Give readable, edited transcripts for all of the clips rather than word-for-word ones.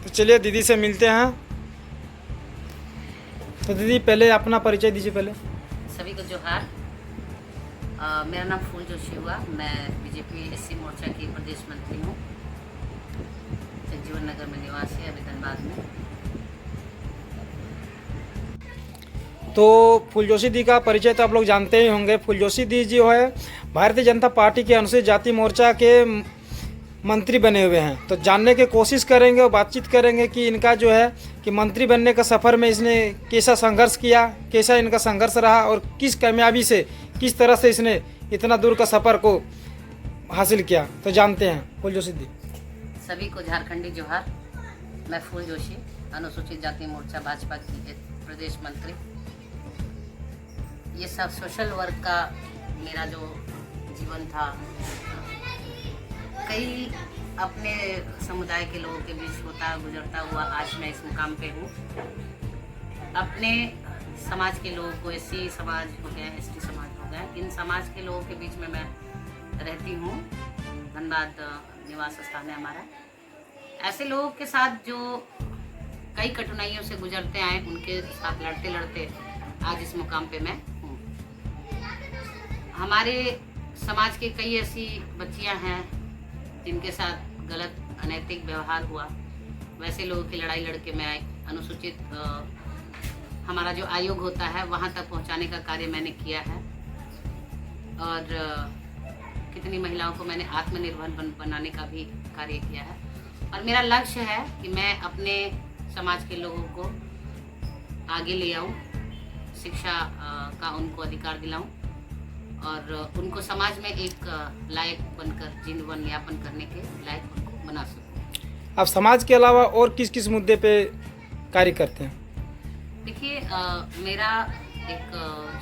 तो चलिए दीदी से मिलते हैं। तो दीदी पहले अपना परिचय दीजिए पहले। सभी को जोहार। मेरा नाम फूल जोशी हुआ। मैं बीजेपी एससी मोर्चा की प्रदेश मंत्री हूँ। जगजीवन नगर में निवासी है, अभी धनबाद में। तो फूल जोशी दी का परिचय तो आप लोग जानते ही होंगे। फूल जोशी दी जो है भारतीय जनता पार्टी के अनुसूचित जाति मोर्चा के मंत्री बने हुए हैं। तो जानने की कोशिश करेंगे और बातचीत करेंगे कि इनका जो है कि मंत्री बनने का सफ़र में इसने कैसा संघर्ष किया, कैसा इनका संघर्ष रहा और किस कामयाबी से, किस तरह से इसने इतना दूर का सफ़र को हासिल किया। तो जानते हैं फूल जोशी दी। सभी को झारखंडी जोहार। मैं फूल जोशी, अनुसूचित जाति मोर्चा भाजपा की प्रदेश मंत्री। ये सब सोशल वर्क का मेरा जो जीवन था, कई अपने समुदाय के लोगों के बीच होता गुजरता हुआ आज मैं इस मुकाम पे हूँ। अपने समाज के लोगों को, एससी समाज हो गया, एसटी समाज हो गया, इन समाज के लोगों के बीच में मैं रहती हूँ। धनबाद निवास स्थान है हमारा। ऐसे लोगों के साथ जो कई कठिनाइयों से गुजरते आए, उनके साथ लड़ते लड़ते आज इस मुकाम पे मैं हूँ। हमारे समाज के कई ऐसी बच्चियाँ हैं जिनके साथ गलत अनैतिक व्यवहार हुआ। वैसे लोगों की लड़ाई लड़के मैं अनुसूचित हमारा जो आयोग होता है वहाँ तक पहुँचाने का कार्य मैंने किया है। और कितनी महिलाओं को मैंने आत्मनिर्भर बनाने का भी कार्य किया है। और मेरा लक्ष्य है कि मैं अपने समाज के लोगों को आगे ले आऊँ, शिक्षा का उनको अधिकार दिलाऊँ और उनको समाज में एक लायक बनकर जीवन यापन करने के लायक उनको बना सकूं। आप समाज के अलावा और किस किस मुद्दे पे कार्य करते हैं? देखिए, मेरा एक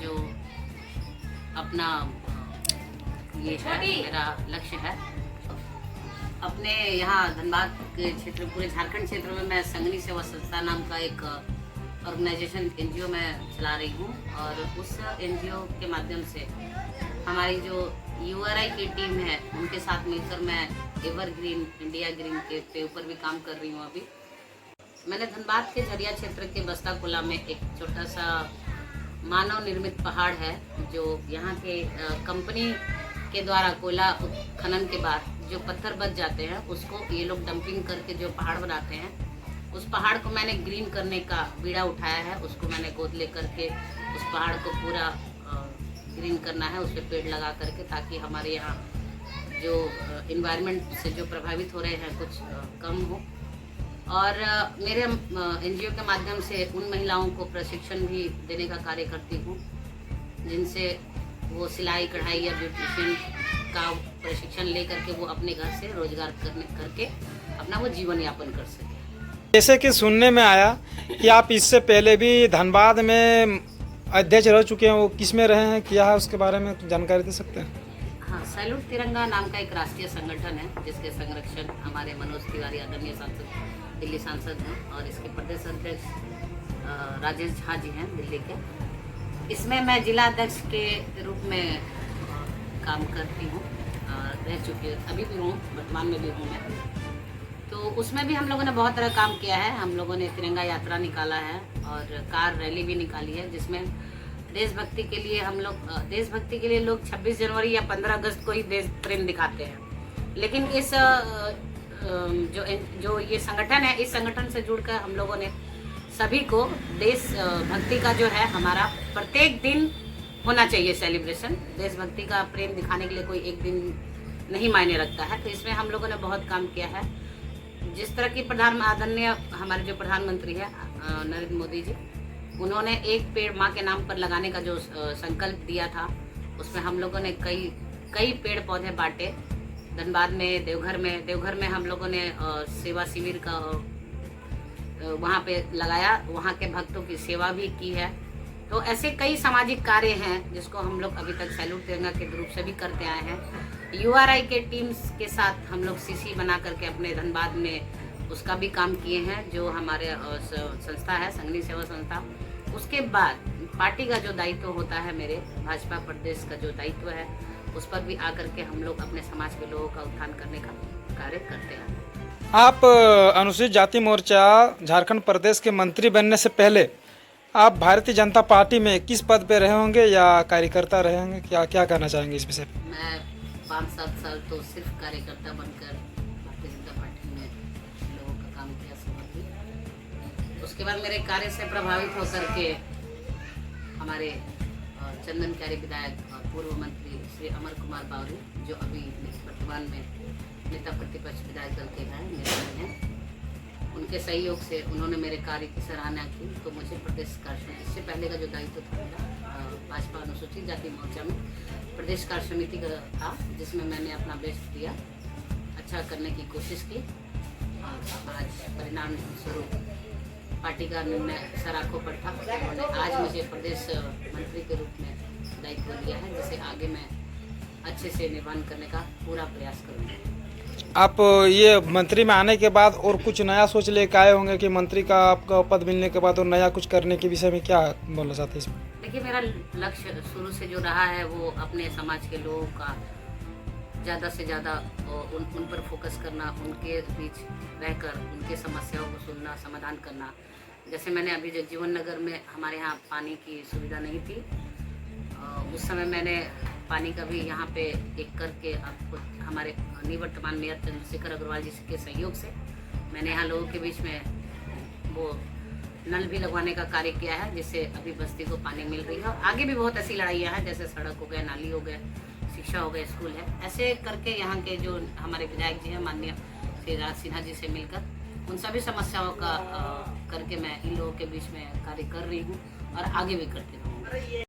जो अपना ये है, मेरा लक्ष्य है अपने यहाँ धनबाद के क्षेत्र, पूरे झारखंड क्षेत्र में मैं संगनी सेवा संस्था नाम का एक ऑर्गेनाइजेशन एनजीओ में चला रही हूँ। और उस एनजीओ के माध्यम से हमारी जो यूआरआई की टीम है उनके साथ मिलकर मैं एवरग्रीन इंडिया ग्रीन के ऊपर भी काम कर रही हूँ। अभी मैंने धनबाद के झरिया क्षेत्र के बस्ता कोला में एक छोटा सा मानव निर्मित पहाड़ है, जो यहाँ के कंपनी के द्वारा कोयला खनन के बाद जो पत्थर बच जाते हैं उसको ये लोग डंपिंग करके जो पहाड़ बनाते हैं, उस पहाड़ को मैंने ग्रीन करने का बीड़ा उठाया है। उसको मैंने गोद ले करके उस पहाड़ को पूरा ग्रीन करना है, उस पर पेड़ लगा करके, ताकि हमारे यहाँ जो इन्वायरमेंट से जो प्रभावित हो रहे हैं कुछ कम हो। और मेरे एनजीओ के माध्यम से उन महिलाओं को प्रशिक्षण भी देने का कार्य करती हूँ, जिनसे वो सिलाई कढ़ाई या ब्यूटिशियन का प्रशिक्षण ले करके वो अपने घर से रोजगार करके अपना वो जीवन यापन कर सके। जैसे कि सुनने में आया कि आप इससे पहले भी धनबाद में अध्यक्ष रह चुके हैं, वो किस में रहे हैं, किया है, उसके बारे में जानकारी दे सकते हैं? हाँ, सैल्यूट तिरंगा नाम का एक राष्ट्रीय संगठन है जिसके संरक्षण हमारे मनोज तिवारी आदरणीय सांसद, दिल्ली सांसद हैं, और इसके प्रदेश अध्यक्ष राजेश झा जी हैं दिल्ली के। इसमें मैं जिला अध्यक्ष के रूप में काम करती हूँ, रह चुकी हूँ, अभी भी हूँ, वर्तमान में भी हूँ मैं। तो उसमें भी हम लोगों ने बहुत तरह काम किया है। हम लोगों ने तिरंगा यात्रा निकाला है और कार रैली भी निकाली है, जिसमें देशभक्ति के लिए हम लोग, देशभक्ति के लिए लोग 26 जनवरी या 15 अगस्त को ही देश प्रेम दिखाते हैं। लेकिन इस जो ये संगठन है, इस संगठन से जुड़कर हम लोगों ने सभी को देशभक्ति का जो है हमारा प्रत्येक दिन होना चाहिए सेलिब्रेशन। देशभक्ति का प्रेम दिखाने के लिए कोई एक दिन नहीं मायने रखता है। तो इसमें हम लोगों ने बहुत काम किया है। जिस तरह की आदरणीय हमारे जो प्रधानमंत्री है नरेंद्र मोदी जी, उन्होंने एक पेड़ माँ के नाम पर लगाने का जो संकल्प दिया था, उसमें हम लोगों ने कई पेड़ पौधे बांटे। धनबाद में, देवघर में हम लोगों ने सेवा शिविर का वहाँ पे लगाया, वहाँ के भक्तों की सेवा भी की है। तो ऐसे कई सामाजिक कार्य हैं जिसको हम लोग अभी तक सैल्यूट तिरंगा के रूप से भी करते आए हैं। यूआरआई के टीम्स के साथ हम लोग सीसी बना करके अपने धनबाद में उसका भी काम किए हैं, जो हमारे संस्था है संगनी सेवा संस्था। उसके बाद पार्टी का जो दायित्व होता है, मेरे भाजपा प्रदेश का जो दायित्व है, उस पर भी आकर के हम लोग अपने समाज के लोगों का उत्थान करने का कार्य करते हैं। आप अनुसूचित जाति मोर्चा झारखंड प्रदेश के मंत्री बनने से पहले आप भारतीय जनता पार्टी में किस पद पे रहे होंगे या कार्यकर्ता रहे होंगे, क्या क्या कहना चाहेंगे इस विषय पे? मैं 5-7 साल तो सिर्फ कार्यकर्ता बनकर भारतीय जनता पार्टी में लोगों का काम किया समझी। उसके बाद मेरे कार्य से प्रभावित होकर के हमारे चंदनकारी विधायक और पूर्व मंत्री श्री अमर कुमार बावरी, जो अभी वर्तमान में नेता प्रतिपक्ष विधायक दल के हैं, नेता हैं, उनके सहयोग से उन्होंने मेरे कार्य की सराहना की। तो मुझे प्रदेश कार्य समिति, इससे पहले का जो दायित्व था मेरा भाजपा अनुसूचित जाति मोर्चा में प्रदेश कार्य समिति का था, जिसमें मैंने अपना बेस्ट दिया, अच्छा करने की कोशिश की और आज परिणाम स्वरूप पार्टी का निर्णय सराखों पर था। उन्होंने आज मुझे प्रदेश मंत्री के रूप में दायित्व दिया है, जिसे आगे मैं अच्छे से निर्वहन करने का पूरा प्रयास करूँगी। आप ये मंत्री में आने के बाद और कुछ नया सोच लेकर आए होंगे कि मंत्री का आपका पद मिलने के बाद और नया कुछ करने के विषय में क्या बोलना चाहते हैं इसमें? देखिए, मेरा लक्ष्य शुरू से जो रहा है वो अपने समाज के लोगों का ज़्यादा से ज़्यादा उन पर फोकस करना, उनके बीच रहकर उनके समस्याओं को सुनना, समाधान करना। जैसे मैंने अभी जगजीवन नगर में हमारे यहाँ पानी की सुविधा नहीं थी, उस समय मैंने पानी का भी यहाँ पे एक करके आपको हमारे निवर्तमान मेयर चंद्रशेखर अग्रवाल जी के सहयोग से मैंने यहाँ लोगों के बीच में वो नल भी लगवाने का कार्य किया है, जिससे अभी बस्ती को पानी मिल रही है। और आगे भी बहुत ऐसी लड़ाइयाँ हैं, जैसे सड़क हो गए, नाली हो गए, शिक्षा हो गए, स्कूल है। ऐसे करके यहाँ के जो हमारे विधायक जी हैं माननीय श्री राज सिन्हा जी से मिलकर उन सभी समस्याओं का करके मैं इन लोगों के बीच में कार्य कर रही हूँ और आगे भी करती रहूँगी।